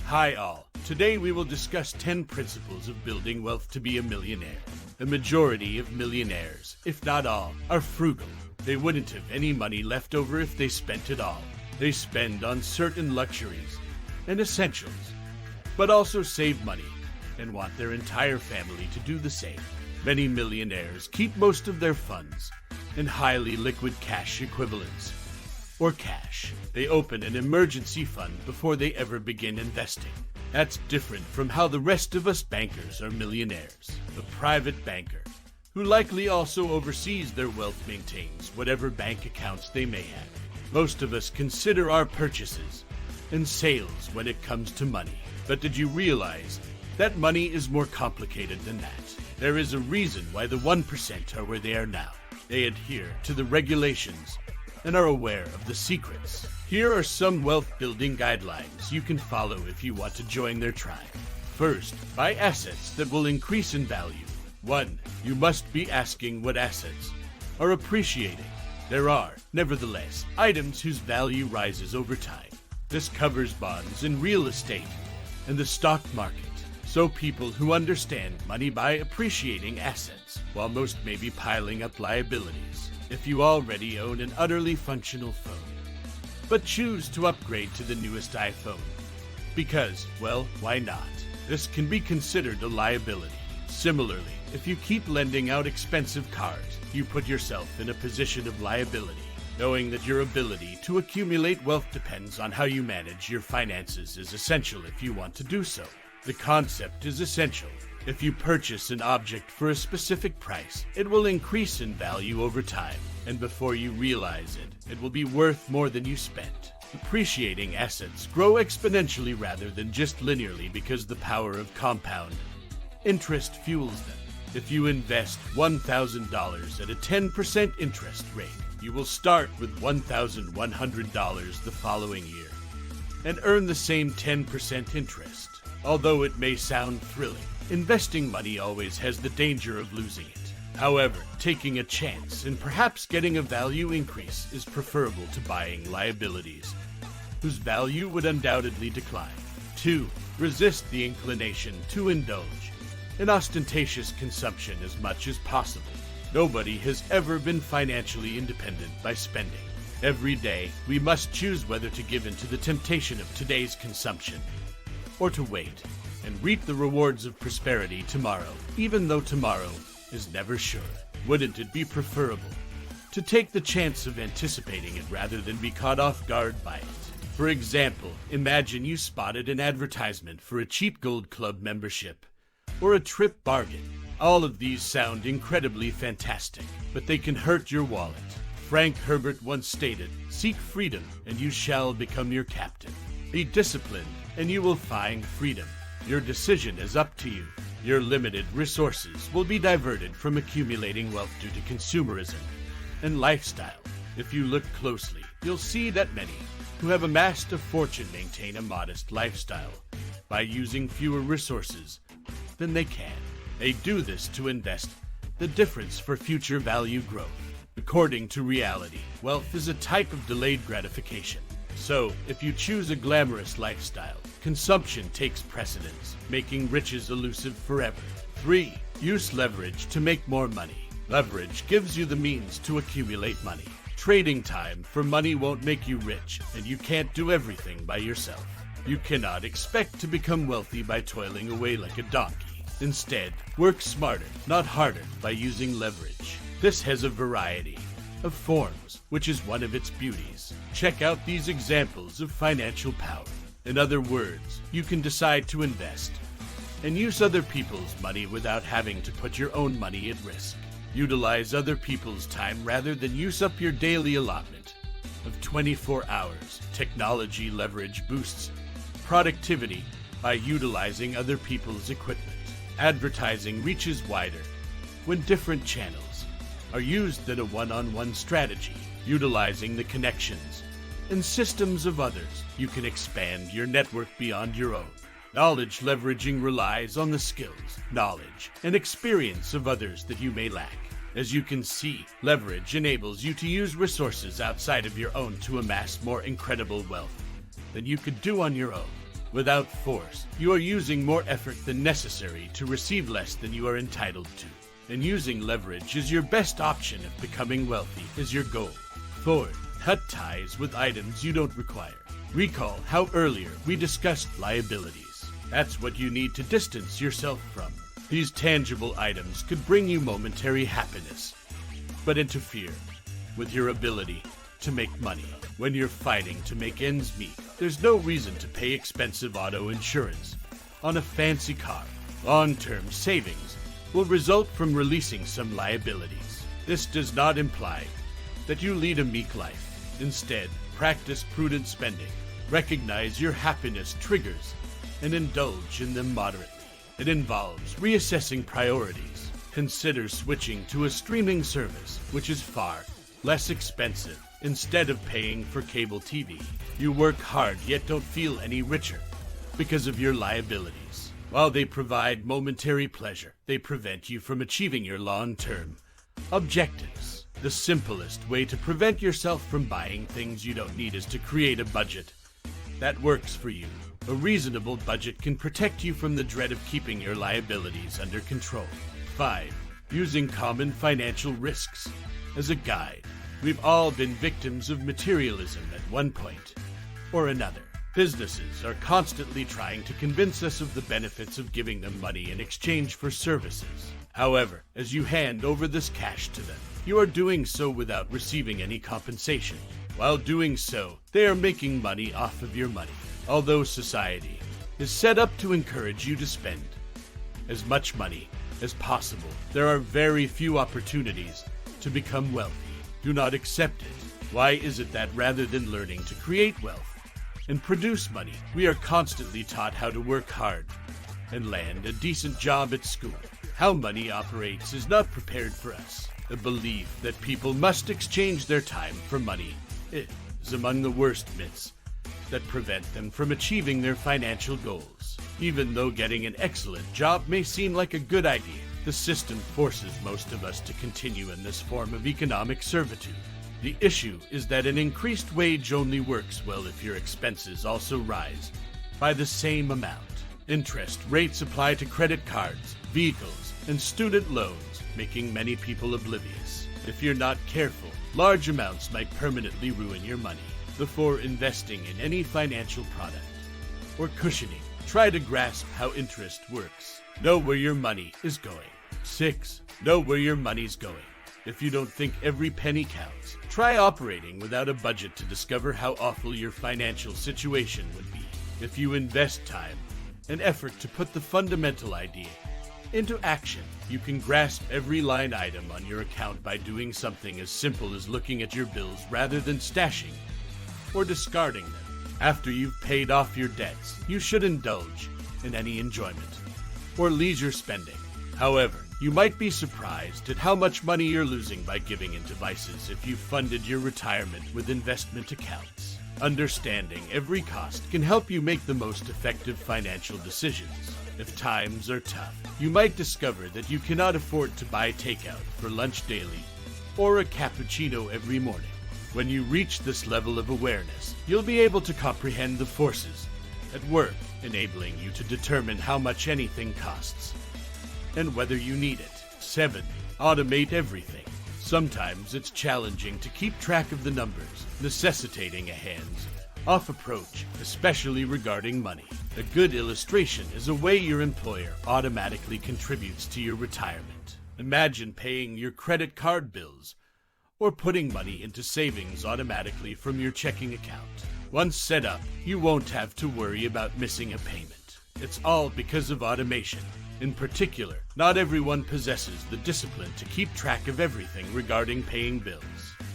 Hi all. Today we will discuss 10 principles of building wealth to be a millionaire. The majority of millionaires, if not all, are frugal. They wouldn't have any money left over if they spent it all. They spend on certain luxuries and essentials, but also save money and want their entire family to do the same. Many millionaires keep most of their funds in highly liquid cash equivalents, or cash. They open an emergency fund before they ever begin investing. That's different from how the rest of us bankers are millionaires. A private banker, who likely also oversees their wealth, maintains whatever bank accounts they may have. Most of us consider our purchases and sales when it comes to money. But did you realize that money is more complicated than that? There is a reason why the 1% are where they are now. They adhere to the regulations and are aware of the secrets. Here are some wealth-building guidelines you can follow if you want to join their tribe. First, buy assets that will increase in value. 1. You must be asking what assets are appreciating. There are, nevertheless, items whose value rises over time. This covers bonds and real estate and the stock market. So people who understand money buy appreciating assets, while most may be piling up liabilities. If you already own an utterly functional phone, but choose to upgrade to the newest iPhone, because, well, why not? This can be considered a liability. Similarly, if you keep lending out expensive cars, you put yourself in a position of liability. Knowing that your ability to accumulate wealth depends on how you manage your finances is essential if you want to do so. The concept is essential. If you purchase an object for a specific price, it will increase in value over time, and before you realize it, it will be worth more than you spent. Appreciating assets grow exponentially rather than just linearly because the power of compound interest fuels them. If you invest $1,000 at a 10% interest rate, you will start with $1,100 the following year and earn the same 10% interest. Although it may sound thrilling, investing money always has the danger of losing it. However, taking a chance and perhaps getting a value increase is preferable to buying liabilities, whose value would undoubtedly decline. 2. Resist the inclination to indulge in ostentatious consumption as much as possible. Nobody has ever been financially independent by spending. Every day, we must choose whether to give in to the temptation of today's consumption, or to wait and reap the rewards of prosperity tomorrow, even though tomorrow is never sure. Wouldn't it be preferable to take the chance of anticipating it rather than be caught off guard by it? For example, imagine you spotted an advertisement for a cheap Gold Club membership or a trip bargain. All of these sound incredibly fantastic, but they can hurt your wallet. Frank Herbert once stated, "Seek freedom, and you shall become your captain. Be disciplined, and you will find freedom. Your decision is up to you." Your limited resources will be diverted from accumulating wealth due to consumerism and lifestyle. If you look closely, you'll see that many who have amassed a fortune maintain a modest lifestyle by using fewer resources than they can. They do this to invest the difference for future value growth. According to reality, wealth is a type of delayed gratification. So, if you choose a glamorous lifestyle, consumption takes precedence, making riches elusive forever. 3. Use leverage to make more money. Leverage gives you the means to accumulate money. Trading time for money won't make you rich, and you can't do everything by yourself. You cannot expect to become wealthy by toiling away like a donkey. Instead, work smarter, not harder, by using leverage. This has a variety of forms, which is one of its beauties. Check out these examples of financial power. In other words, you can decide to invest and use other people's money without having to put your own money at risk. Utilize other people's time rather than use up your daily allotment of 24 hours. Technology leverage boosts productivity by utilizing other people's equipment. Advertising reaches wider when different channels are used than a one-on-one strategy. Utilizing the connections and systems of others, you can expand your network beyond your own. Knowledge leveraging relies on the skills, knowledge, and experience of others that you may lack. As you can see, leverage enables you to use resources outside of your own to amass more incredible wealth than you could do on your own. Without force, you are using more effort than necessary to receive less than you are entitled to. And using leverage is your best option if becoming wealthy is your goal. 4. Cut ties with items you don't require. Recall how earlier we discussed liabilities. That's what you need to distance yourself from. These tangible items could bring you momentary happiness, but interfere with your ability to make money. When you're fighting to make ends meet, there's no reason to pay expensive auto insurance on a fancy car. Long-term savings will result from releasing some liabilities. This does not imply that you lead a meek life. Instead, practice prudent spending. Recognize your happiness triggers and indulge in them moderately. It involves reassessing priorities. Consider switching to a streaming service, which is far less expensive. Instead of paying for cable TV, you work hard yet don't feel any richer because of your liabilities. While they provide momentary pleasure, they prevent you from achieving your long-term objectives. The simplest way to prevent yourself from buying things you don't need is to create a budget that works for you. A reasonable budget can protect you from the dread of keeping your liabilities under control. 5. Using common financial risks as a guide. We've all been victims of materialism at one point or another. Businesses are constantly trying to convince us of the benefits of giving them money in exchange for services. However, as you hand over this cash to them, you are doing so without receiving any compensation. While doing so, they are making money off of your money. Although society is set up to encourage you to spend as much money as possible, there are very few opportunities to become wealthy. Do not accept it. Why is it that rather than learning to create wealth and produce money, we are constantly taught how to work hard and land a decent job at school? How money operates is not prepared for us. The belief that people must exchange their time for money is among the worst myths that prevent them from achieving their financial goals. Even though getting an excellent job may seem like a good idea, the system forces most of us to continue in this form of economic servitude. The issue is that an increased wage only works well if your expenses also rise by the same amount. Interest rates apply to credit cards, vehicles, and student loans, making many people oblivious. If you're not careful, large amounts might permanently ruin your money. Before investing in any financial product or cushioning, try to grasp how interest works. Know where your money is going. 6. Know where your money's going. If you don't think every penny counts, try operating without a budget to discover how awful your financial situation would be. If you invest time and effort to put the fundamental idea into action, you can grasp every line item on your account by doing something as simple as looking at your bills rather than stashing or discarding them. After you've paid off your debts, you should indulge in any enjoyment or leisure spending. However, you might be surprised at how much money you're losing by giving into vices if you've funded your retirement with investment accounts. Understanding every cost can help you make the most effective financial decisions. If times are tough, you might discover that you cannot afford to buy takeout for lunch daily or a cappuccino every morning. When you reach this level of awareness, you'll be able to comprehend the forces at work, enabling you to determine how much anything costs and whether you need it. 7. Automate everything. Sometimes it's challenging to keep track of the numbers, necessitating a hands-off approach, especially regarding money. A good illustration is a way your employer automatically contributes to your retirement. Imagine paying your credit card bills or putting money into savings automatically from your checking account. Once set up, you won't have to worry about missing a payment. It's all because of automation. In particular, not everyone possesses the discipline to keep track of everything regarding paying bills.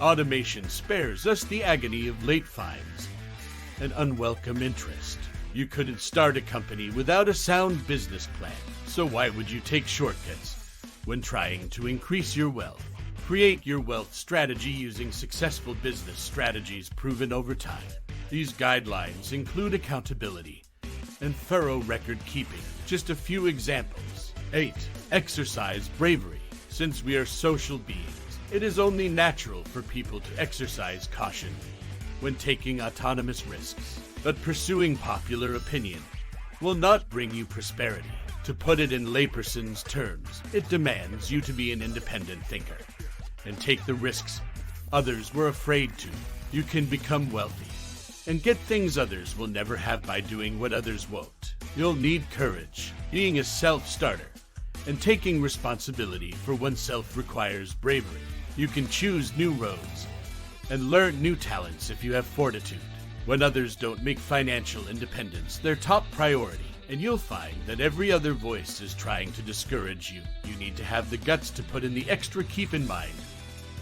Automation spares us the agony of late fines and unwelcome interest. You couldn't start a company without a sound business plan, so why would you take shortcuts when trying to increase your wealth? Create your wealth strategy using successful business strategies proven over time. These guidelines include accountability and thorough record keeping. Just a few examples. 8. Exercise bravery. Since we are social beings, it is only natural for people to exercise caution when taking autonomous risks. But pursuing popular opinion will not bring you prosperity. To put it in layperson's terms, it demands you to be an independent thinker and take the risks others were afraid to. You can become wealthy and get things others will never have by doing what others won't. You'll need courage. Being a self-starter and taking responsibility for oneself requires bravery. You can choose new roads and learn new talents if you have fortitude. When others don't make financial independence their top priority, and you'll find that every other voice is trying to discourage you, you need to have the guts to put in the extra. Keep in mind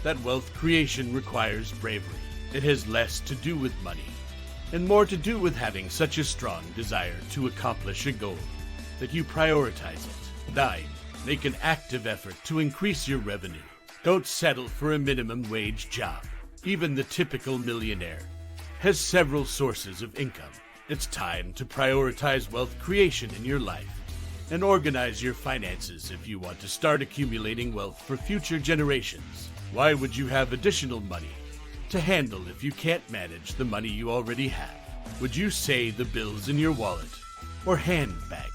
that wealth creation requires bravery. It has less to do with money and more to do with having such a strong desire to accomplish a goal that you prioritize it. 9. Make an active effort to increase your revenue. Don't settle for a minimum wage job. Even the typical millionaire has several sources of income. It's time to prioritize wealth creation in your life and organize your finances if you want to start accumulating wealth for future generations. Why would you have additional money to handle if you can't manage the money you already have? Would you say the bills in your wallet or handbag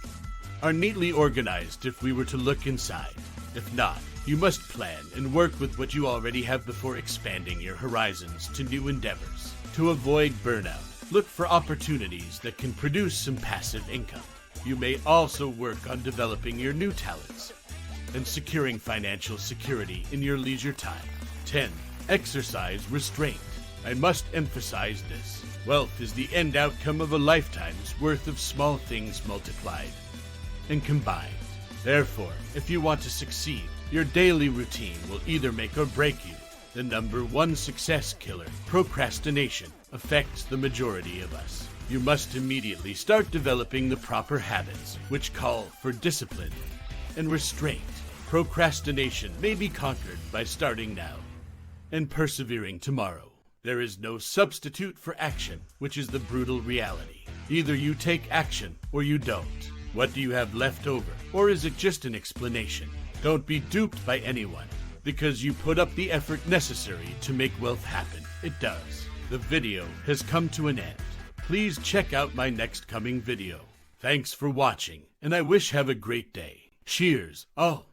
are neatly organized if we were to look inside? If not, you must plan and work with what you already have before expanding your horizons to new endeavors. To avoid burnout, look for opportunities that can produce some passive income. You may also work on developing your new talents and securing financial security in your leisure time. 10. Exercise restraint. I must emphasize this. Wealth is the end outcome of a lifetime's worth of small things multiplied and combined. Therefore, if you want to succeed, your daily routine will either make or break you. The number one success killer, procrastination, affects the majority of us. You must immediately start developing the proper habits, which call for discipline and restraint. Procrastination may be conquered by starting now and persevering tomorrow. There is no substitute for action, which is the brutal reality. Either you take action or you don't. What do you have left over? Or is it just an explanation? Don't be duped by anyone because you put up the effort necessary to make wealth happen. It does. The video has come to an end. Please check out my next coming video. Thanks for watching, and I wish have a great day. Cheers, all.